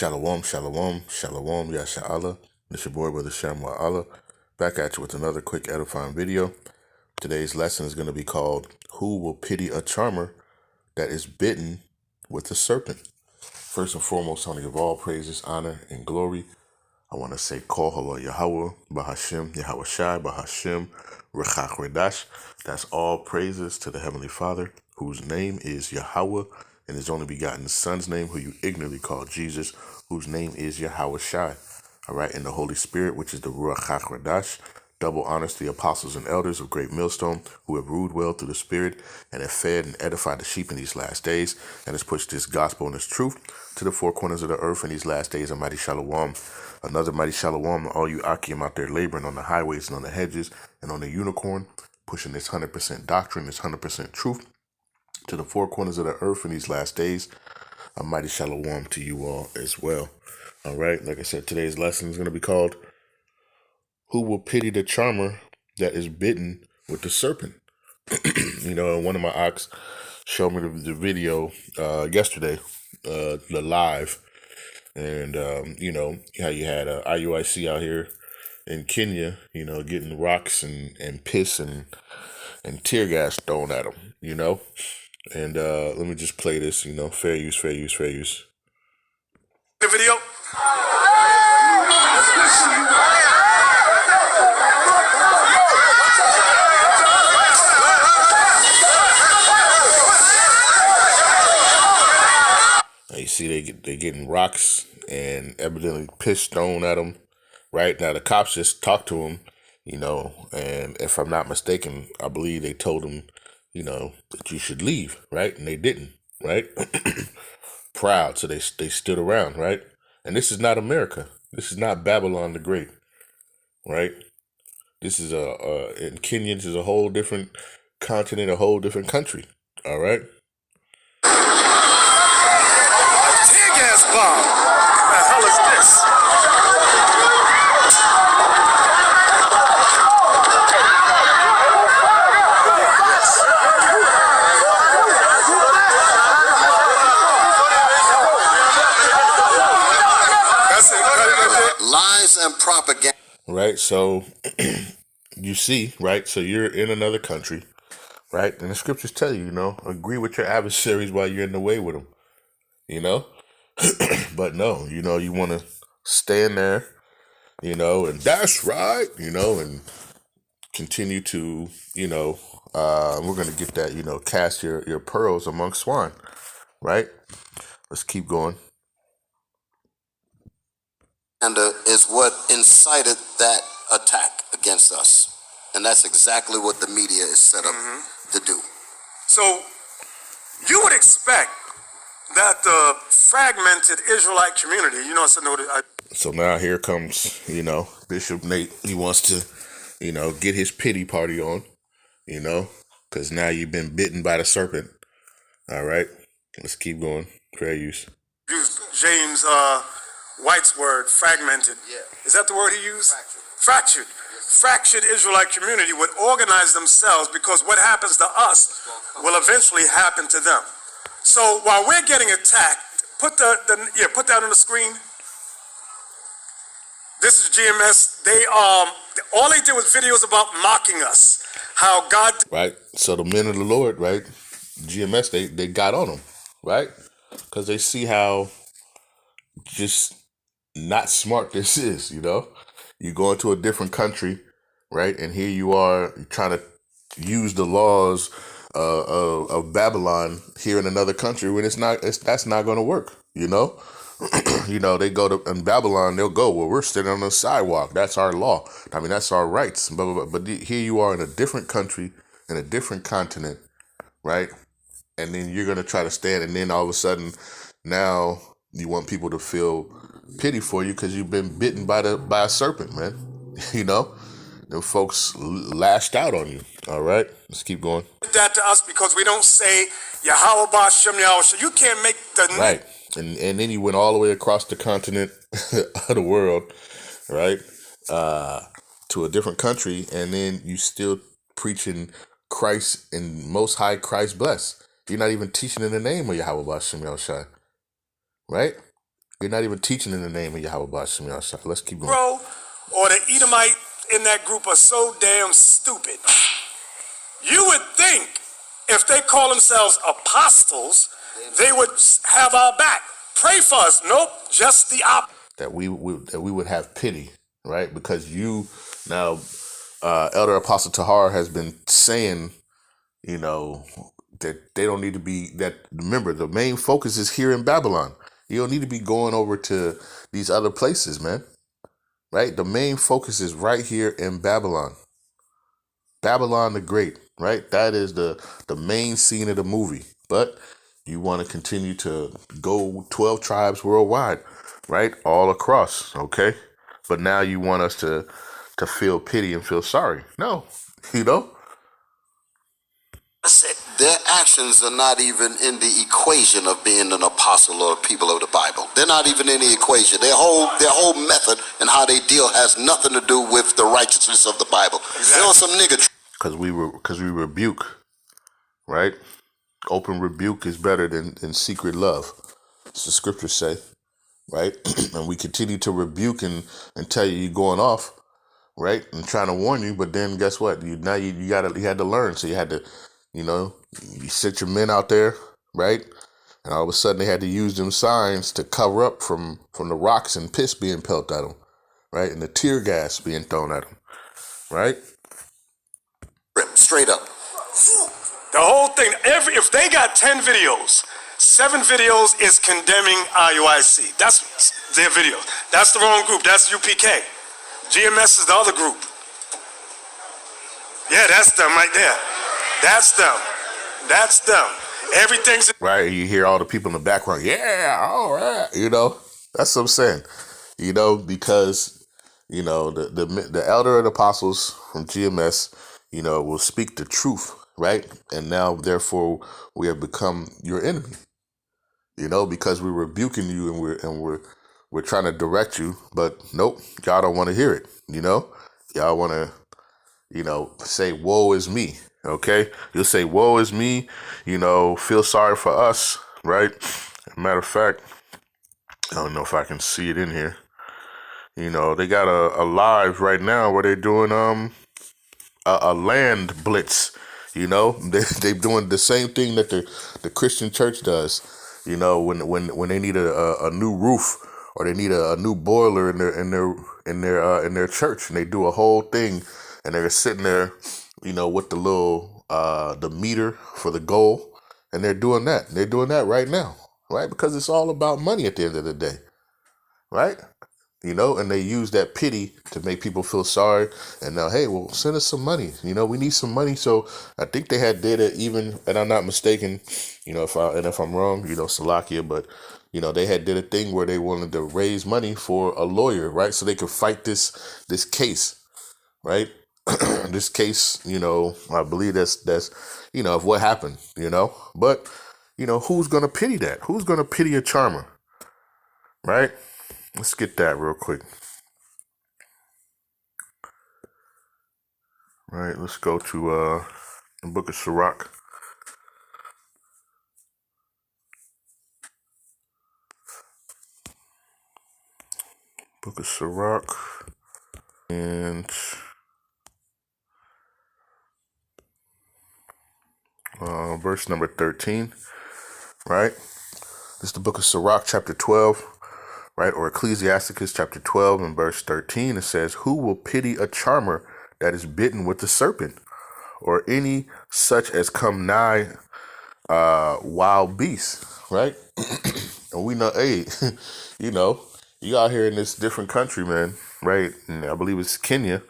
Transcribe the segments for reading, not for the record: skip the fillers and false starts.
Shalom, shalom, shalom, yasha'Allah. It's your boy, Brother Shamwa Allah, back at you with another quick edifying video. Today's lesson is going to be called, Who Will Pity a Charmer That Is Bitten with a Serpent? First and foremost, I want to give all praises, honor, and glory. I want to say, Call Halal Yahawah, Bahasham, Yahawashi, Bahasham, Qadash. That's all praises to the Heavenly Father, whose name is Yahawah, and his only begotten Son's name, who you ignorantly call Jesus, whose name is Yahawashi. All right, and the Holy Spirit, which is the Rawchaa. Double honors to the apostles and elders of Great Millstone, who have ruled well through the Spirit and have fed and edified the sheep in these last days, and has pushed this gospel and this truth to the four corners of the earth in these last days. A mighty shalom. Another mighty shalom to all you Akim out there laboring on the highways and on the hedges and on the unicorn, pushing this 100% doctrine, this 100% truth to the four corners of the earth in these last days. A mighty shalom to you all as well. All right, like I said, today's lesson is going to be called, Who Will Pity the Charmer That Is Bitten with the Serpent? One of my ox showed me the video yesterday, the live, and, how you had IUIC out here in Kenya, getting rocks and piss and tear gas thrown at them, And let me just play this, fair use. The video. You see, they getting rocks and evidently piss thrown at them. Right now, the cops just talked to him, and if I'm not mistaken, I believe they told him, that you should leave, right? And they didn't, right? Proud, so they stood around, right? And this is not America. This is not Babylon the Great, right? This is in Kenya, this is a whole different continent, a whole different country, all right? Tear gas bomb. What the hell is this? Lies and propaganda. Right, so you see, right, so you're in another country, right, and the scriptures tell you, agree with your adversaries while you're in the way with them, but no, you want to stand there, and that's right, and continue to, we're going to get that, cast your pearls among swine, right? Let's keep going. And is what incited that attack against us. And that's exactly what the media is set up to do. So you would expect that the fragmented Israelite community, So now here comes, Bishop Nate. He wants to, get his pity party on, because now you've been bitten by the serpent. All right, let's keep going. Fair use. Use James White's word, fragmented. Yeah. Is that the word he used? Fractured. Fractured. Fractured Israelite community would organize themselves because what happens to us will eventually happen to them. So while we're getting attacked, put that on the screen. This is GMS. They all they did was videos about mocking us. How God. Right. So the men of the Lord, right? GMS, they got on them, right? Because they see how just not smart this is, You go into a different country, right? And here you are trying to use the laws of Babylon here in another country when that's not going to work, They go to in Babylon, they'll go, well, we're sitting on the sidewalk. That's our law. I mean, that's our rights. Blah, blah, blah. But here you are in a different country, in a different continent, right? And then you're going to try to stand, and then all of a sudden, now you want people to feel pity for you because you've been bitten by a serpent, man. The folks lashed out on you. All right, let's keep going. That to us because we don't say Yahawah, Bahasham, Yahawashi. You can't make the right, and then you went all the way across the continent of the world, right, to a different country, and then you still preaching Christ and Most High Christ bless. You're not even teaching in the name of Yahawah, Bahasham, Yahawashi, right? You're not even teaching in the name of Yahawah Bahasham. Let's keep going. Bro, or the Edomite in that group are so damn stupid. You would think if they call themselves apostles, they would have our back. Pray for us. Nope, just the opposite. That we would have pity, right? Because you now, Elder Apostle Tahar has been saying, you know, that they don't need to be that. Remember, the main focus is here in Babylon. You don't need to be going over to these other places, man. Right? The main focus is right here in Babylon. Babylon the Great, right? That is the main scene of the movie. But you want to continue to go 12 tribes worldwide, right? All across, okay? But now you want us to feel pity and feel sorry. No, you know? Their actions are not even in the equation of being an apostle or people of the Bible. They're not even in the equation. Their whole method and how they deal has nothing to do with the righteousness of the Bible. Exactly. There was some nigga. Because we rebuke, right? Open rebuke is better than secret love. As the scriptures say, right? And we continue to rebuke and tell you you're going off, right? And trying to warn you, but then guess what? You had to learn. So you had to, you know, you set your men out there, right? And all of a sudden they had to use them signs to cover up from the rocks and piss being pelted at them, right? And the tear gas being thrown at them, right? Straight up. The whole thing, if they got 10 videos, 7 videos is condemning IUIC. That's their video. That's the wrong group. That's UPK. GMS is the other group. Yeah, that's them right there. That's them. That's them. Everything's right. You hear all the people in the background. Yeah, all right. You know, that's what I'm saying. You know, because you know the elder and apostles from GMS, you know, will speak the truth, right? And now, therefore, we have become your enemy. You know, because we're rebuking you and we're trying to direct you, but nope, y'all don't want to hear it. You know, y'all want to, you know, say woe is me. Okay, you'll say woe is me. You know, feel sorry for us, right? Matter of fact, I don't know if I can see it in here. You know, they got a live right now where they're doing a land blitz. You know, they're doing the same thing that the Christian church does. You know, when they need a new roof or they need a new boiler in their church, and they do a whole thing, and they're sitting there, you know, with the little the meter for the goal, and they're doing that. They're doing that right now, right? Because it's all about money at the end of the day, right? You know, and they use that pity to make people feel sorry. And now, hey, well, send us some money. You know, we need some money. So I think they had data even, and I'm not mistaken, you know, if I'm wrong, you know, Salakia, but you know, they did a thing where they wanted to raise money for a lawyer, right? So they could fight this case, right? This case, you know, I believe that's you know, of what happened, you know. But, you know, who's gonna pity that? Who's gonna pity a charmer? Right? Let's get that real quick. Right, let's go to the book of Sirach. Book of Sirach. And verse number 13. Right? This is the book of Sirach, chapter 12. Right? Or Ecclesiasticus, chapter 12 and verse 13. It says, who will pity a charmer that is bitten with the serpent, or any such as come nigh wild beasts, right? And we know, hey, you know, you out here in this different country, man, right? And I believe it's Kenya,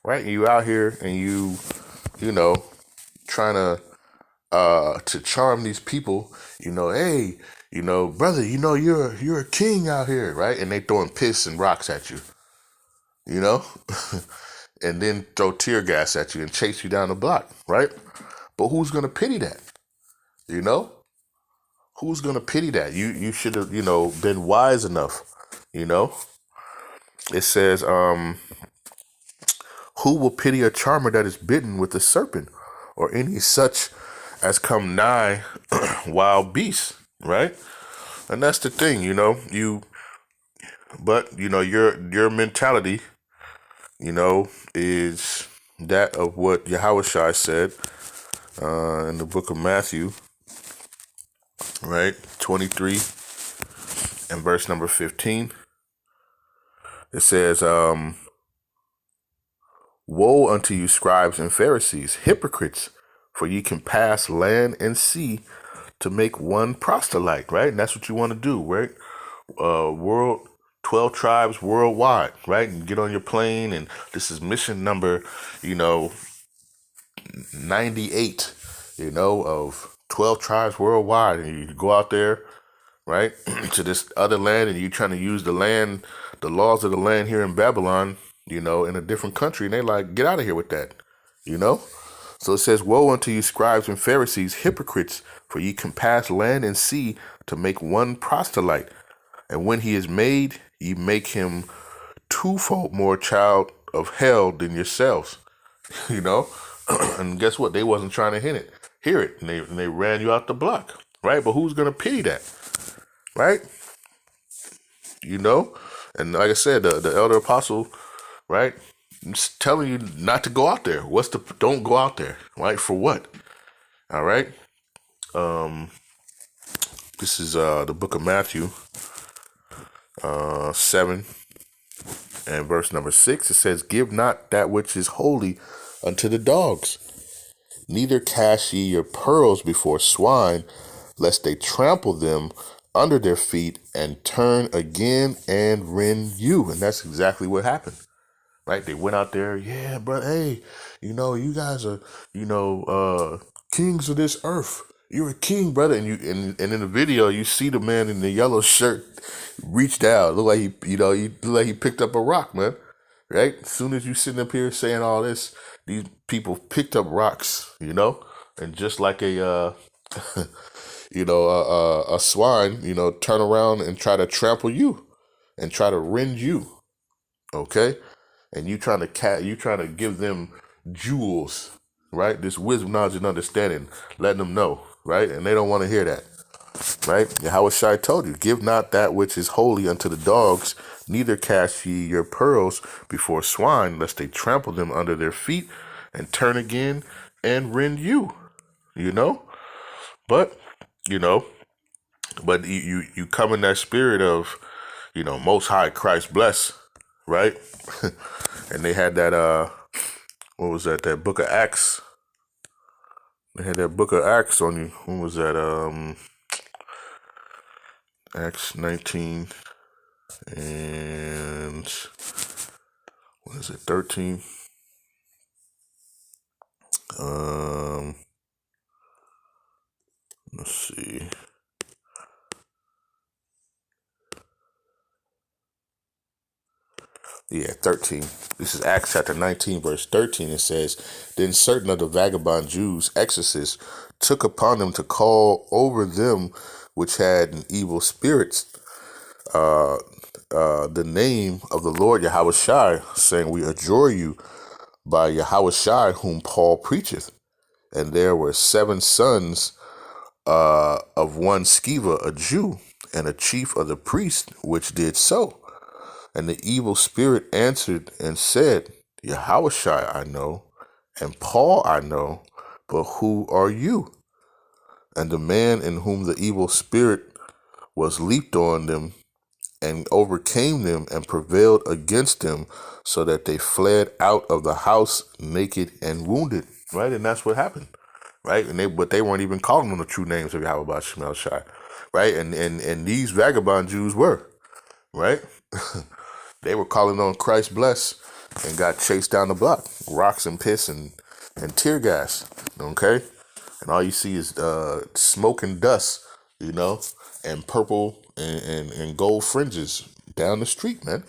right? And you out here and you know, trying to charm these people, you know, hey, you know, brother, you know, you're a king out here, right? And they throwing piss and rocks at you, you know, and then throw tear gas at you and chase you down the block, right? But who's gonna pity that? You know, who's gonna pity that? You should have, you know, been wise enough. You know, it says, who will pity a charmer that is bitten with a serpent, or any such as come nigh wild beasts, right? And that's the thing, you know, you But your mentality, is that of what Yahawashi said in the book of Matthew, right? 23 and verse number 15. It says, woe unto you, scribes and Pharisees, hypocrites, for ye can pass land and sea to make one proselyte, right? And that's what you want to do, right? 12 tribes worldwide, right? And get on your plane, and this is mission number, 98, of 12 tribes worldwide, and you go out there, right, to this other land, and you're trying to use the laws of the land here in Babylon, in a different country, and they like, get out of here with that, So it says, woe unto you, scribes and Pharisees, hypocrites, for ye compass land and sea to make one proselyte. And when he is made, ye make him twofold more child of hell than yourselves. And guess what? They wasn't trying to hear it. And they ran you out the block. Right? But who's going to pity that? Right? And like I said, the elder apostle, right, is telling you not to go out there. Don't go out there. Right? For what? All right. This is the book of Matthew 7 and verse number 6. It says, give not that which is holy unto the dogs, neither cast ye your pearls before swine, lest they trample them under their feet and turn again and rend you. And that's exactly what happened. Right? They went out there, yeah, but hey, you guys are, kings of this earth. You're a king, brother. And and in the video, you see the man in the yellow shirt reach down. Look like he look like he picked up a rock, man. Right? As soon as you sitting up here saying all this, these people picked up rocks, and just like a a swine, turn around and try to trample you and try to rend you. Okay? And you trying to give them jewels, right? This wisdom, knowledge, and understanding, letting them know, right? And they don't want to hear that, right? Yahawashi told you, give not that which is holy unto the dogs, neither cast ye your pearls before swine, lest they trample them under their feet and turn again and rend you, But, but you come in that spirit of, Most High Christ bless, right? And they had that, what was that? That book of Acts. They had that book of Acts on you. When was that? Acts 19 and what is it? 13. Let's see. Yeah, 13. This is Acts chapter 19, verse 13. It says, then certain of the vagabond Jews, exorcists, took upon them to call over them which had an evil spirits, the name of the Lord Yahawashi, saying, we adjure you by Yahawashi, whom Paul preacheth. And there were 7 sons of one Sceva, a Jew, and a chief of the priests, which did so. And the evil spirit answered and said, Yahawashi I know, and Paul I know, but who are you? And the man in whom the evil spirit was leaped on them and overcame them and prevailed against them, so that they fled out of the house naked and wounded. Right? And that's what happened. Right? But they weren't even calling them the true names of Yahweh Shemel Shai. Right? And these vagabond Jews were. Right? They were calling on Christ bless and got chased down the block. Rocks and piss and tear gas. Okay? And all you see is smoke and dust, and purple and gold fringes down the street, man.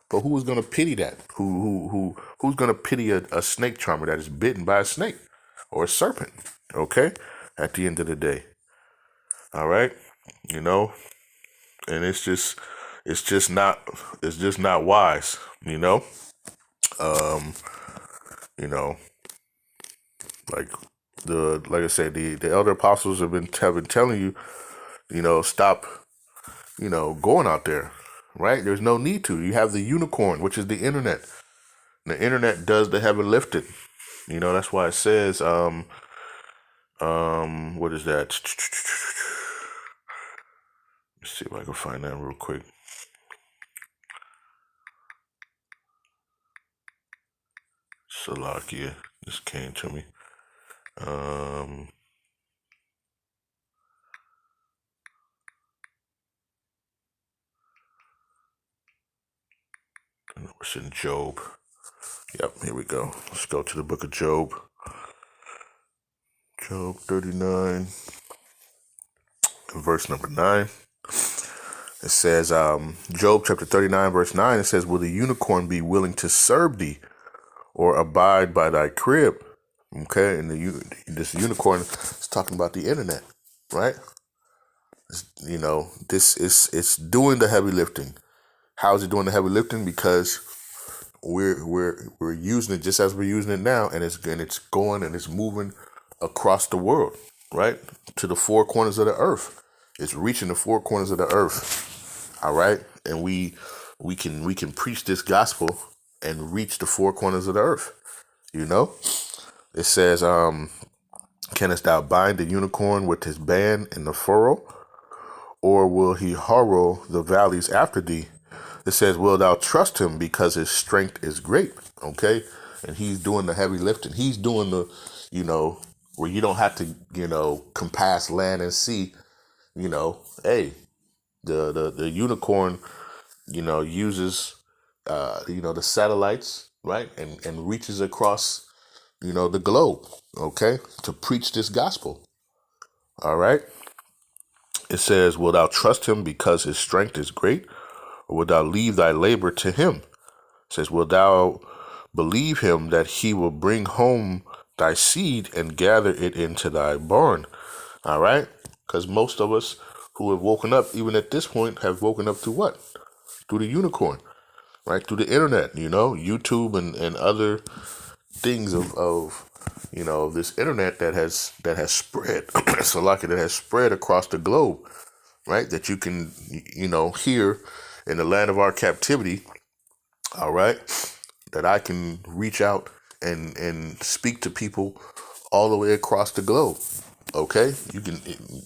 But who's gonna pity that? Who's gonna pity a snake charmer that is bitten by a snake or a serpent? Okay? At the end of the day. All right? And it's just not wise, like I said, the elder apostles have been telling you, stop, going out there, right? There's no need to. You have the unicorn, which is the internet. The internet does the heavy lifting. That's why it says, what is that? Let's see if I can find that real quick. Salakia just came to me. It's in Job. Yep, here we go. Let's go to the book of Job. Job 39, verse number 9. It says, Job chapter 39, verse 9, it says, will the unicorn be willing to serve thee or abide by thy crib? Okay, and this unicorn is talking about the internet, right? It's doing the heavy lifting. How is it doing the heavy lifting? Because we're using it just as we're using it now, and it's going and it's moving across the world, right? To the four corners of the earth. It's reaching the four corners of the earth. All right. And we can preach this gospel and reach the four corners of the earth. It says, canst thou bind the unicorn with his band in the furrow, or will he harrow the valleys after thee? It says, will thou trust him because his strength is great? Okay. And he's doing the heavy lifting. He's doing the, where you don't have to, compass land and sea. Hey, the unicorn, uses, the satellites, right? And reaches across, the globe, okay, to preach this gospel. All right. It says, will thou trust him because his strength is great, or will thou leave thy labor to him? It says, will thou believe him that he will bring home thy seed and gather it into thy barn? All right. Because most of us who have woken up, even at this point, have woken up through what? Through the unicorn, right? Through the internet, YouTube and other things of this internet that has spread, Salaki, that has spread across the globe, right? That you can, hear in the land of our captivity, all right? That I can reach out and speak to people all the way across the globe. Okay, you can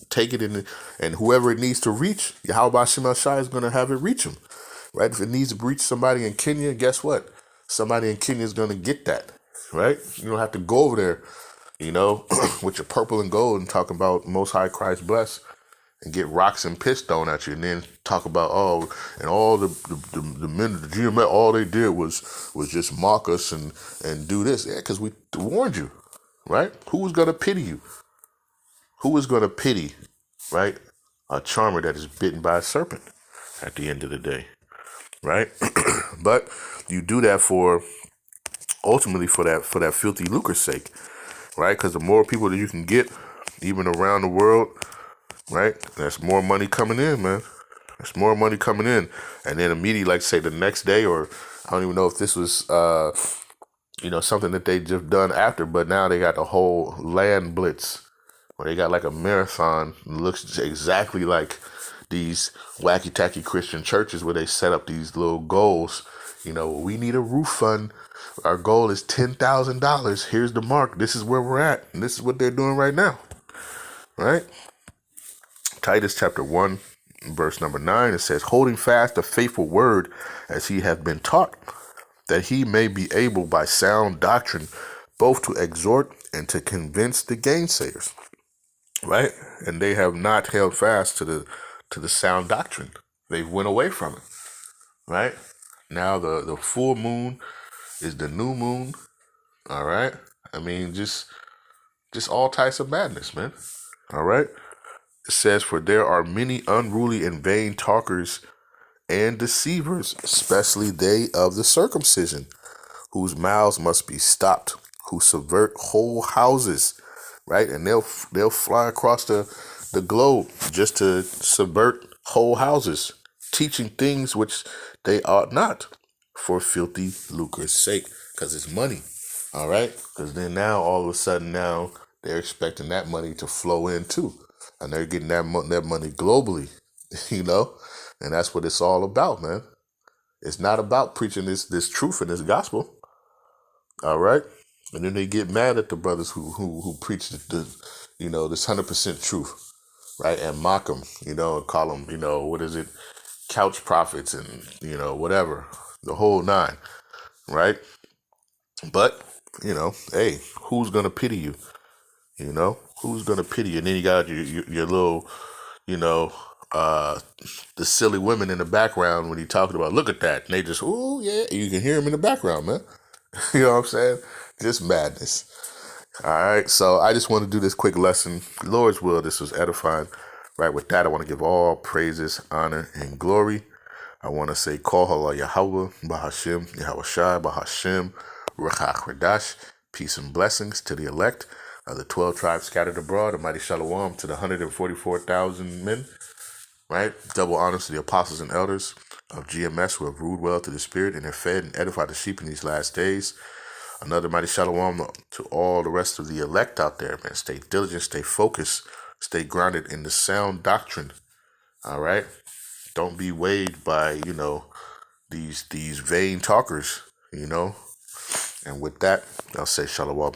take it in, and whoever it needs to reach, Yahawah is going to have it reach them, right? If it needs to reach somebody in Kenya, guess what? Somebody in Kenya is going to get that, right? You don't have to go over there, with your purple and gold and talk about Most High Christ bless and get rocks and piss thrown at you, and then talk about and all the men of the GMA, all they did was just mock us and do this, yeah, because we warned you, right? Who was going to pity you? Who is going to pity, right, a charmer that is bitten by a serpent at the end of the day, right? But you do that ultimately for that filthy lucre's sake, right? Because the more people that you can get, even around the world, right, that's more money coming in, man. There's more money coming in. And then immediately, like say the next day, or I don't even know if this was, something that they just done after, but now they got the whole land blitz, where they got like a marathon. It looks exactly like these wacky-tacky Christian churches where they set up these little goals. We need a roof fund. Our goal is $10,000. Here's the mark. This is where we're at. And this is what they're doing right now. Right? Titus chapter 1, verse number 9, it says, holding fast the faithful word as he hath been taught, that he may be able by sound doctrine both to exhort and to convince the gainsayers. Right? And they have not held fast to the sound doctrine. They've went away from it. Right? Now the full moon is the new moon. All right? I mean, just all types of madness, man. All right? It says, for there are many unruly and vain talkers and deceivers, especially they of the circumcision, whose mouths must be stopped, who subvert whole houses, right? And they'll fly across the globe just to subvert whole houses, teaching things which they ought not, for filthy lucre's sake, because it's money, all right? Because then now, all of a sudden now, they're expecting that money to flow in too, and they're getting that money globally, And that's what it's all about, man. It's not about preaching this truth and this gospel. All right. And then they get mad at the brothers who preach the this 100% truth, right? And mock them, and call them, what is it? Couch prophets and, whatever, the whole nine, right? But, hey, who's going to pity you? Who's going to pity you? And then you got your little, the silly women in the background when you're talking about, look at that. And they just, oh, yeah, you can hear them in the background, man. You know what I'm saying? Just madness. All right. So I just want to do this quick lesson. Lord's will, this was edifying. Right. With that, I want to give all praises, honor, and glory. I want to say, call Halal Yahawah, Bahasham, Yahawashi, Bahasham, Rawchaa, Qadash. Peace and blessings to the elect of the 12 tribes scattered abroad. A mighty shalom to the 144,000 men. Right? Double honors to the apostles and elders of GMS who have ruled well to the spirit and have fed and edified the sheep in these last days. Another mighty shalom to all the rest of the elect out there, man. Stay diligent, stay focused, stay grounded in the sound doctrine. All right? Don't be weighed by, these vain talkers, And with that, I'll say shalom.